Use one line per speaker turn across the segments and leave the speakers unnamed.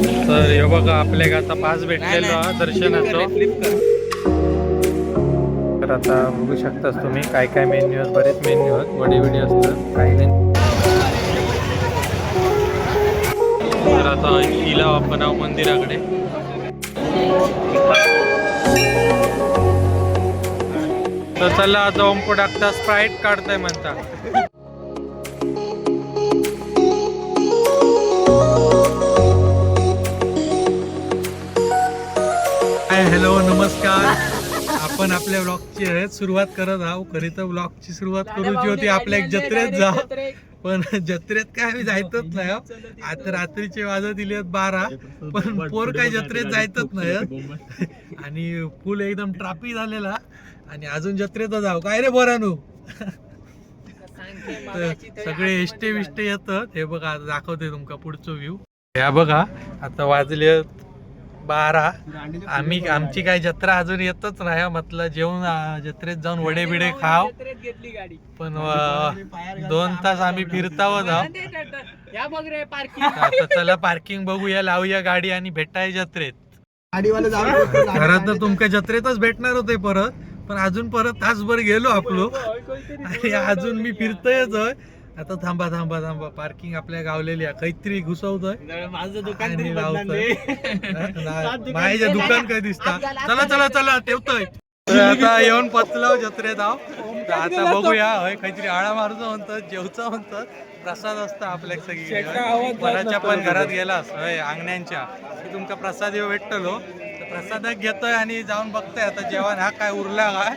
तर हे बघा आपल्या आता पास भेटलेलो हा दर्शनाचं. तर आता बघू शकताच तुम्ही काय काय मेन्यू आहेत. बरेच मेन्यू आहेत, वडे विडे असतात काही नाही. तर आता इला आपण आहो मंदिराकडे. तर चला आता ओमको टाकता स्प्राईट काढताय म्हणता. हॅलो नमस्कार. आपण आपल्या ब्लॉगची सुरुवात करत आहोत. खरी तर ब्लॉगची सुरुवात करूची होती आपल्या एक जत्रेत जा, पण जत्रेत काय आम्ही जायचंच नाही. आता रात्रीचे वाजत दिले 12, पण पोर काय जत्रेत जायचंच नाही. आणि फुल एकदम ट्राफिक झालेला आणि अजून जत्रेत जाऊ काय रे बोरानू. सगळे एष्टे विष्टे येतात. हे बघा आता दाखवते तुमका पुढचं व्ह्यू. ह्या बघा आता वाजले 12. आमची काय जत्रा अजून येतच नाही. म्हटलं जेवून जत्रेत जाऊन वडे बिडे खाव, पण 2 तास आम्ही फिरताव जाऊ. आता चला पार्किंग बघूया, लावूया गाडी आणि भेटाय जत्रेत. खरं तर तुमच्या जत्रेतच भेटणार होते परत, पण अजून परत तासभर गेलो आपलो आणि अजून मी फिरतोयच. आता थांबा थांबा थांबा, पार्किंग आपल्या गावलेली आहे. काहीतरी घुसवतोय माझं दुकान माझ्या दुकान काय दिसता. चला चला चला ठेवतोय. आता येऊन पचलाव जत्रेत आहो. आता बघूया काहीतरी आळा मारूचं म्हणतात, जेवचं म्हणतात. प्रसाद असता आपल्या सगळी कोणाच्या पण घरात गेलास अंगण्यांच्या की तुमका प्रसाद येऊ भेटतलो. प्रसाद घेतोय आणि जाऊन बघतोय आता जेवण हा काय उरला काय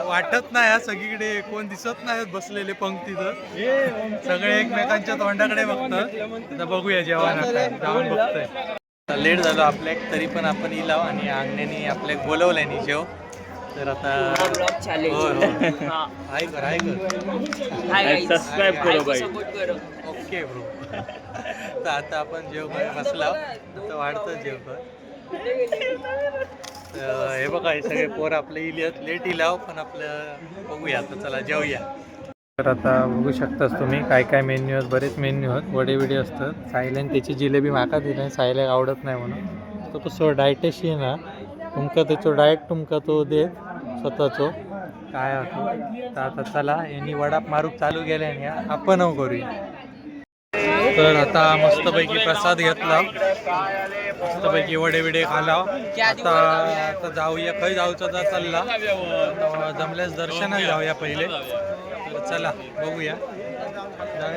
वाटत नाही. हा सगळीकडे कोण दिसत नाही बसलेले पंक्तीत, सगळे एकमेकांच्या तोंडाकडे बघतात. तर बघूया जेवण जाऊन बघतोय. लेट झालो आपल्या तरी पण आपण इलाव आणि अंगण्यानी आपल्याला बोलवलंय नि जेव. तर आता हाय कर ओके ब्रो. तर आता आपण जेव बसला आता वाढतं जेव. हे बघा हे सगळे पोर आपले इलियत लेट इलाव, पण आपलं बघूया आता चला जेवूया. तर आता बघू शकताच तुम्ही काय काय मेन्यू आहेत. बरेच मेन्यू आहेत, वडे विडे असतात. सायलेन त्याची जिलेबी माका दिली, सायला आवडत नाही म्हणून. तो कसं डायटेशी ना तुमका त्याचं डाएट तुमका तो दे स्वतःचो काय असो. तर आता चला यांनी वडा मारूक चालू केल्याने आपण करूया. तर आता मस्तपैकी प्रसाद घेतला, मस्तपैकी वडे विडे खाला. आता जाऊया खय जाऊचं तर चालला, जमल्यास दर्शनाला जाऊया पहिले. तर चला बघूया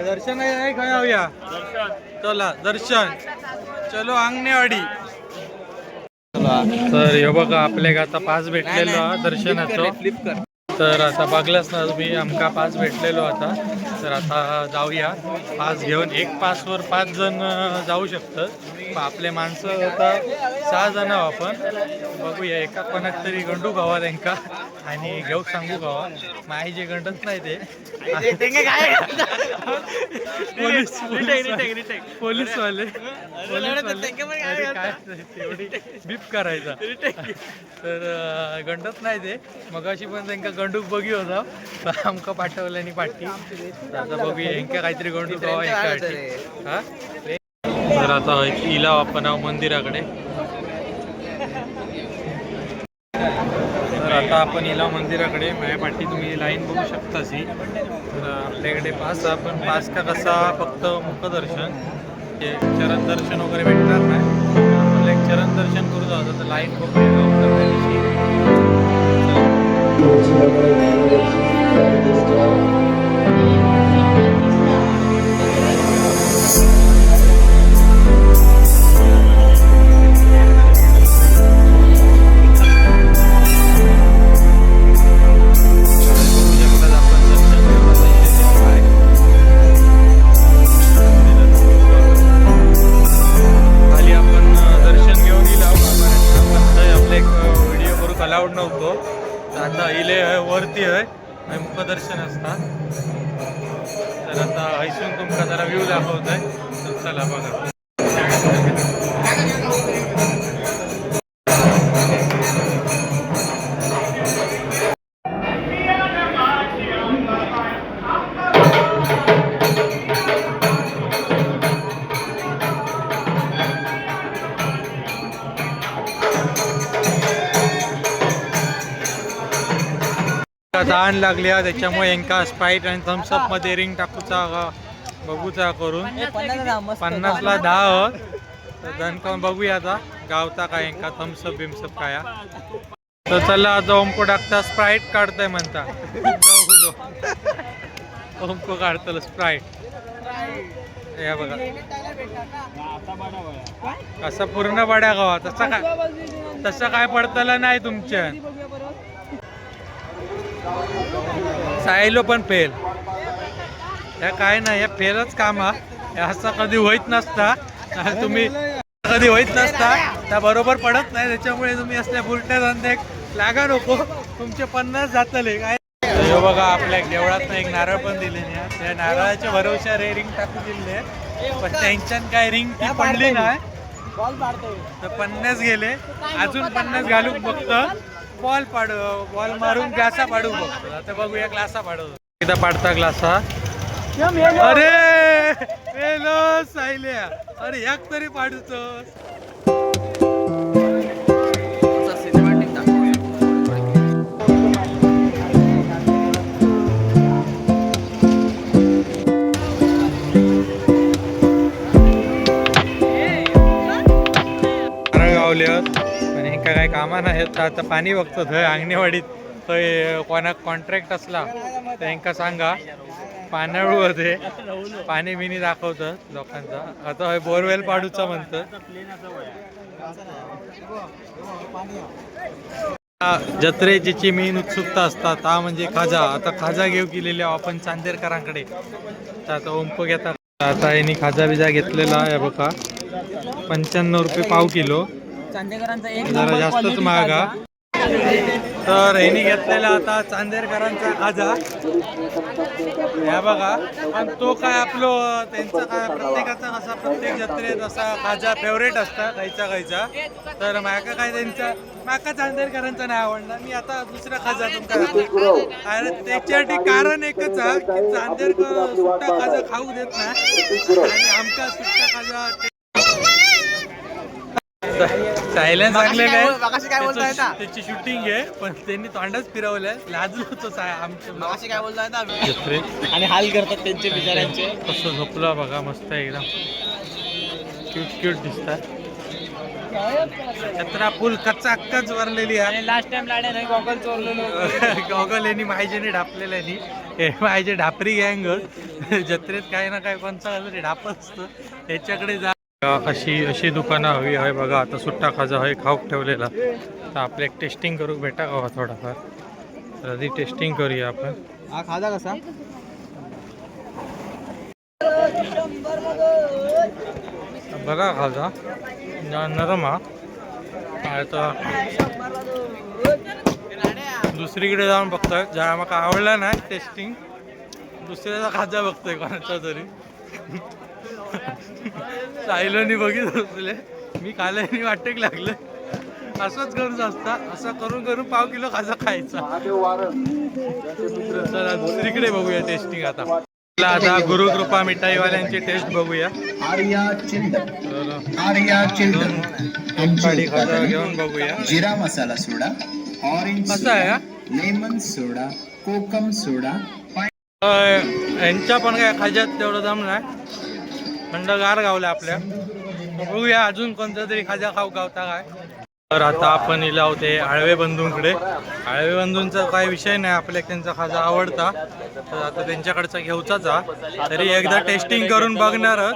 दर्शन आहे खय जाऊया. चला दर्शन चलो अंगणेवाडी. तर हे बघा आपल्या आता पास भेटलेलो दर्शनाचं. तर आता बघलाच ना तुम्ही आमका पास भेटलेलो आता. तर आता जाऊया पास घेऊन. एक पासवर 5 जण जाऊ शकतात. आपले माणसं आता 6 जण आपण. बघूया एका कोणात तरी गंडू गावा त्यांका आणि घेऊ सांगू गावा. माही जे गंडत नाही ते पोलीसवाले काय तेवढी बीप करायचा. तर गंडत नाही ते. मग अशी पण त्यांका गंडूक बघी होता, आमका पाठवल्याने पाठी. आता बघूया यांका काहीतरी गंडूक गावा एका हा. तर आता इला आपण आहो मंदिराकडे. तर आता आपण इला मंदिराकडे माझ्या पाठी तुम्ही लाईन बघू शकता सी. तर आपल्याकडे पास आपण पास का कसा फक्त मुखदर्शन, चरण दर्शन वगैरे भेटणार नाही. आपल्याला एक चरण दर्शन करू जाऊ तर लाईन बघूया. अलाउड नव्हतो. आता इले वरती आहे मुखदर्शन असतात. तर आता ऐसून तुमका जरा व्ह्यू दाखवत आहे. तर चला बघा. तहान लागली आहे त्याच्यामुळे यांका स्प्राईट आणि थम्सअप मध्ये रिंग टाकूचा बघूचा करून 50ला 10 तर दणकावून बघूया आता गावता काय यांका थम्सअप बिम्सअप काय तर चला आता ओमको टाकता स्प्राईट काढताय म्हणता ओमको काढतलं स्प्राईट या बघा असं पूर्ण बड्या गावा तसं काय पडतलं नाही तुमच्या सायलो पण फेल या काय नाही या फेलच काम असं कधी होईत नसता तुम्ही कधी होईत नसता त्या बरोबर पडत नाही त्याच्यामुळे तुम्ही असल्या बुलट्या धंदे लागा नको तुमचे 50 जातले काय बघा आपल्या देवळात एक नारळ पण दिले नाही त्या नारळाच्या भरोश्यावर रिंग टाकून दिले पण त्यांच्यात काय रिंग ती पडली नाही तर 50 गेले अजून 50 घालून बघतो बॉल मारून ग्लासा पाडू बघतो आता बघूया ग्लासा पाडू एकदा पाडता ग्लासा अरे सायल्या अरे एक तरी पाडूचो आणि हे काय कामा नाही आता पाणी बघतो थंय अंगणेवाडीत थंय कोणाक कॉन्ट्रॅक्ट असला तर यांका सांगा पाण्याळू होते पाणी बिनी दाखवतं लोकांचा आता बोरवेल पाडूचा म्हणतं जत्रेची मेन उत्सुकता असतात ता म्हणजे खाजा आता खाजा घेऊ केलेल्या आपण चांदेरकरांकडे तर आता ओंप घेतात आता यांनी खाजा बिजा घेतलेला आहे बघा 95 रुपये पाव किलो जरा जास्तच महागा तर यांनी घेतलेला आता चांदेरकरांचा खाजा या बघा पण तो काय आपलं त्यांचा काय प्रत्येकाचा कसा प्रत्येक जत्रेत असा खाजा फेवरेट असता खायचा तर माका काय त्यांचा माका चांदेरकरांचा नाही आवडला मी आता दुसरा खाजा तुमका अरे त्याच्यासाठी कारण एकच आहे की चांदेरकर सुट्टा खाजा खाऊ देत नाही आणि आमका सुट्टा खाजा सायलेन्स सांगलेलं आहे त्याची शूटिंग आहे पण त्यांनी तोंडच फिरवलंय लाजलोच आहे आमच्या काय बोलताय आणि हाल करतात त्यांचे बिचाऱ्यांचे कसं झोपलं बघा मस्त एकदम क्यूट दिसतात जत्रा फुल कच्चाच भरलेली आहे लास्ट टाइम लाड्या गॉगल चोरलेलो गॉगल यांनी माहितीने ढापलेलं आहे हे माझे ढापरी गँग जत्रेत काही ना काही कोणता ढाप असतं ह्याच्याकडे जा अशी दुकानं हवी आहे बघा आता सुट्टा खाजा आहे खाऊक ठेवलेला तर आपल्या एक टेस्टिंग करू भेटा का थोडाफार आधी टेस्टिंग करूया आपण हा खाजा कसा बघा खाजा नरम आता दुसरीकडे जाऊन बघतोय ज्या मला आवडला नाही टेस्टिंग दुसऱ्याचा खाजा बघतोय कोणाचा तरी सायलोनी बघितले मी काल्यानी वाटेक लागलं असंच करून असता असं करून करून पाव किलो खाजा खायचा चला दुसरीकडे बघूया टेस्टिंग आता गुरुकृपा मिठाईवाल्यांची टेस्ट बघूया खाजा घेऊन बघूया
जिरा मसाला सोडा ऑरेंज
कसं आहे
लेमन सोडा कोकम सोडा
यांच्या पण काय खाज्यात तेवढं दम नाही थंडगार गावल्या आपल्या बघूया अजून कोणता तरी खाजा खाऊ गावता काय तर आता आपण इला होते आळवे बंधूंकडे आळवे बंधूंचा काही विषय नाही आपल्या त्यांचा खाजा आवडता तर आता त्यांच्याकडचा घेऊचाच तरी एकदा टेस्टिंग करून बघणारच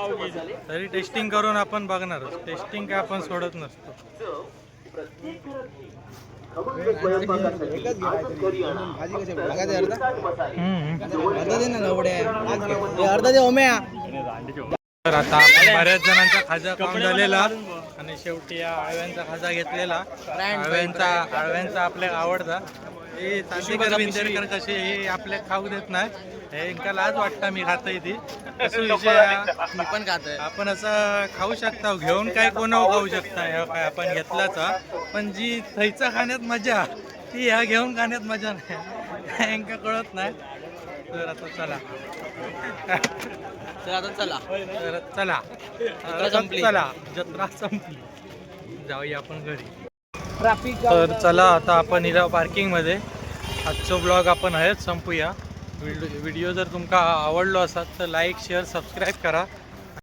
तरी टेस्टिंग करून आपण बघणारच टेस्टिंग काय आपण सोडत नसतो तर आता आपण बऱ्याच जणांचा खाजा खाऊन झालेला आणि शेवटी या आळव्यांचा खाजा घेतलेला आळव्यांचा आपल्याला आवडता हे चांदेकर बिंदेरकर कसे हे आपल्या खाऊ देत नाही हे इंका लाज वाटतं मी खातोय ती असं विषय मी पण खातोय आपण असं खाऊ शकता घेऊन काय कोणावर खाऊ शकता काय आपण घेतलाचा पण जी थैचा खाण्यात मजा ती ह्या घेऊन खाण्यात मजा नाही इंका कळत नाही तर आता चला चला जत्रा संपली जाऊया आपण घरी तर चला आता आपण इला पार्किंग मध्ये आजचो ब्लॉग आपण हयच संपूया. व्हिडिओ जर तुमका आवडलो असाल तर लाईक शेअर सबस्क्राईब करा.